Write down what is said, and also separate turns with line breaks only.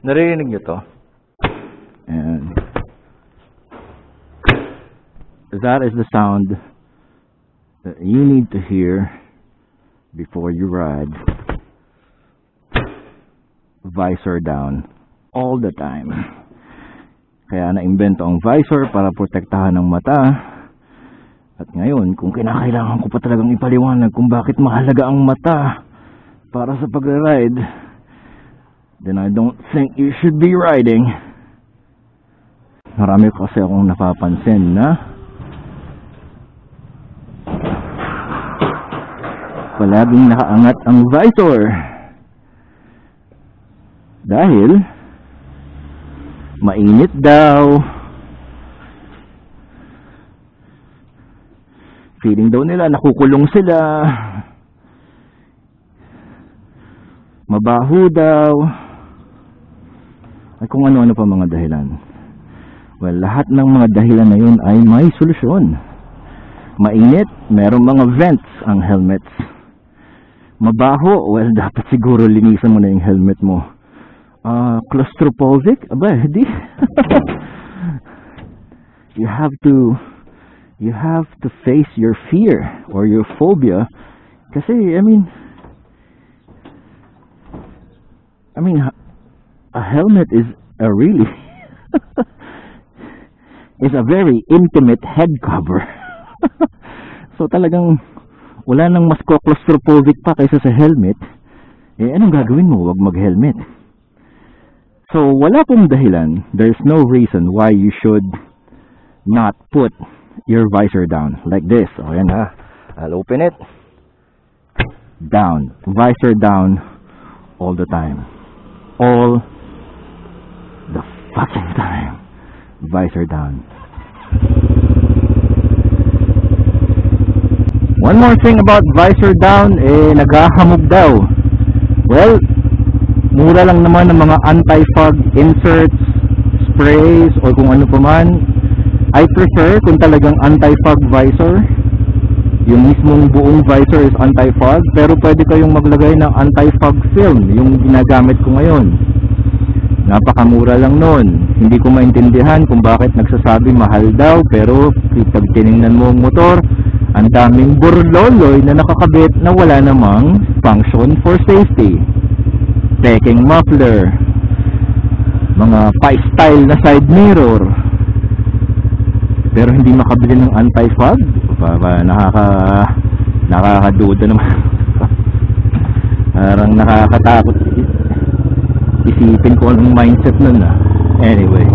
Naririnig nyo to? And that is the sound that you need to hear before you ride. Visor down all the time. Kaya na-invento ang visor para protektahan ng mata. At ngayon, kung kinakailangan ko pa talagang ipaliwanag kung bakit mahalaga ang mata para sa pag-ride, then I don't think you should be riding. Marami kasi akong napapansin na palaging nakaangat ang visor dahil mainit daw. Feeling daw nila nakukulong sila. Mabaho daw. Ay kung ano-ano pa mga dahilan. Well, lahat ng mga dahilan na yun ay may solusyon. Mainit, merong mga vents ang helmets. Mabaho, well, dapat siguro linisan mo na yung helmet mo. Claustrophobic? Aba, hindi. You have to face your fear or your phobia. Kasi, I mean, a helmet is a really is a very intimate head cover. So talagang wala nang mas claustrophobic pa kaysa sa helmet. Eh anong gagawin mo? Wag mag-helmet. So wala pong dahilan. There's no reason why you should not put your visor down like this. O yan ha. I'll open it. Down. Visor down all the time. All the fucking time. Visor down. One more thing about visor down, naghahamog daw. Well, mura lang naman ng mga anti-fog inserts, sprays, or kung ano pa man. I prefer kung talagang anti-fog visor. Yung mismong buong visor is anti-fog, pero pwede kayong maglagay ng anti-fog film, yung ginagamit ko ngayon. Napakamura lang nun. Hindi ko maintindihan kung bakit nagsasabi mahal daw, pero pag tinignan mo ang motor, ang daming burloloy na nakakabit na wala namang function for safety. Peking muffler, mga pa-style na side mirror, pero hindi makabili ng anti-fog. Nakakaduda naman. Parang nakakatakot isipin ko anong mindset nun. Anyway,